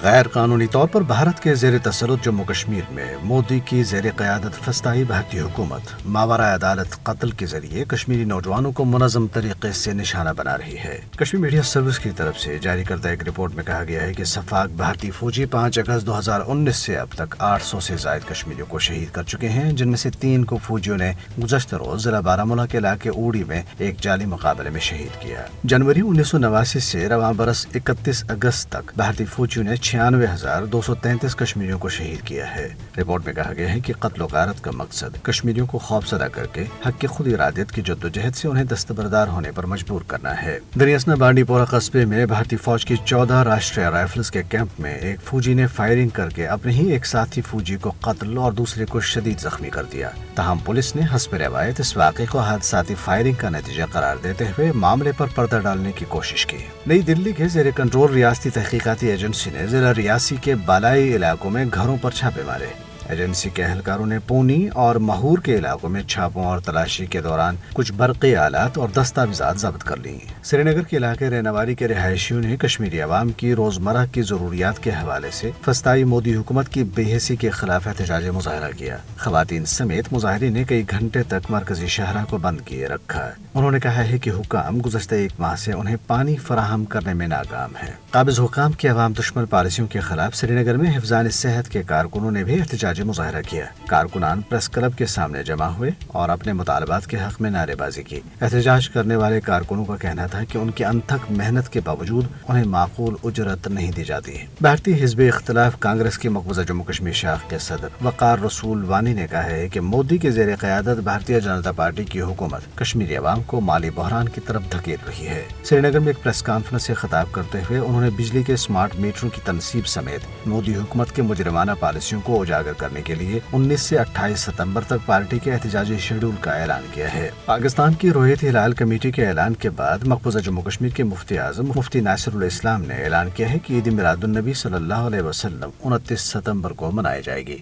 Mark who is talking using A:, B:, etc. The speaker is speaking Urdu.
A: غیر قانونی طور پر بھارت کے زیر تسلط جموں کشمیر میں مودی کی زیر قیادت فسطائی بھارتی حکومت ماورا عدالت قتل کے ذریعے کشمیری نوجوانوں کو منظم طریقے سے نشانہ بنا رہی ہے۔ کشمیر میڈیا سروس کی طرف سے جاری کردہ ایک رپورٹ میں کہا گیا ہے کہ سفاک بھارتی فوجی 5 اگست 2019 سے اب تک 800 سے زائد کشمیریوں کو شہید کر چکے ہیں، جن میں سے 3 کو فوجیوں نے گزشتہ روز ضلع بارامولہ کے علاقے اوڑی میں ایک جعلی مقابلے میں شہید کیا۔ جنوری 1989 سے رواں برس 31 اگست تک بھارتی فوجیوں نے 96,233 کشمیریوں کو شہید کیا ہے۔ رپورٹ میں کہا گیا ہے کہ قتل و غارت کا مقصد کشمیریوں کو خوفزدہ کر کے حق کی خود ارادیت کی جدوجہد سے انہیں دستبردار ہونے پر مجبور کرنا ہے۔ دریاسنا بانڈی پورہ قصبے میں بھارتی فوج کی 14 راشٹریہ رائفلز کے کیمپ میں ایک فوجی نے فائرنگ کر کے اپنے ہی ایک ساتھی فوجی کو قتل اور دوسرے کو شدید زخمی کر دیا۔ تاہم پولیس نے حسب روایت اس واقعے کو حادثاتی فائرنگ کا نتیجہ قرار دیتے ہوئے معاملے پر پردہ ڈالنے کی کوشش کی۔ نئی دلی کے زیر کنٹرول ریاستی تحقیقاتی ایجنسی نے ضلع ریاسی کے بالائی علاقوں میں گھروں پر چھاپے مارے۔ ایجنسی کے اہلکاروں نے پونی اور مہور کے علاقوں میں چھاپوں اور تلاشی کے دوران کچھ برقی آلات اور دستاویزات ضبط کر لی۔ سری نگر کے علاقے رینواری کے رہائشیوں نے کشمیری عوام کی روزمرہ کی ضروریات کے حوالے سے فسطائی مودی حکومت کی بے حسی کے خلاف احتجاجی مظاہرہ کیا۔ خواتین سمیت مظاہرین نے کئی گھنٹے تک مرکزی شاہراہ کو بند کیے رکھا۔ انہوں نے کہا ہے کہ حکام گزشتہ 1 ماہ سے انہیں پانی فراہم کرنے میں ناکام ہے۔ قابض حکام کی عوام دشمن پالیسیوں کے خلاف سری نگر میں حفظان صحت کے کارکنوں نے بھی احتجاجی مظاہرہ کیا۔ کارکنان پریس کلب کے سامنے جمع ہوئے اور اپنے مطالبات کے حق میں نعرے بازی کی۔ احتجاج کرنے والے کارکنوں کا کہنا تھا کہ ان کی انتھک محنت کے باوجود انہیں معقول اجرت نہیں دی جاتی۔ بھارتی حزب اختلاف کانگریس کی مقبوضہ جموں کشمیر شاخ کے صدر وقار رسول وانی نے کہا ہے کہ مودی کے زیر قیادت بھارتیہ جنتا پارٹی کی حکومت کشمیری عوام کو مالی بحران کی طرف دھکیل رہی ہے۔ سری نگر میں ایک پریس کانفرنس سے خطاب کرتے ہوئے انہوں نے بجلی کے اسمارٹ میٹروں کی تنصیب سمیت مودی حکومت کے مجرمانہ پالیسیوں کو اجاگر کرنے کے لیے 19 سے 28 ستمبر تک پارٹی کے احتجاجی شیڈول کا اعلان کیا ہے۔ پاکستان کی رویت ہلال کمیٹی کے اعلان کے بعد مقبوضہ جموں کشمیر کے مفتی اعظم مفتی ناصر الاسلام نے اعلان کیا ہے کہ عید میلاد النبی صلی اللہ علیہ وسلم 29 ستمبر کو منائی جائے گی۔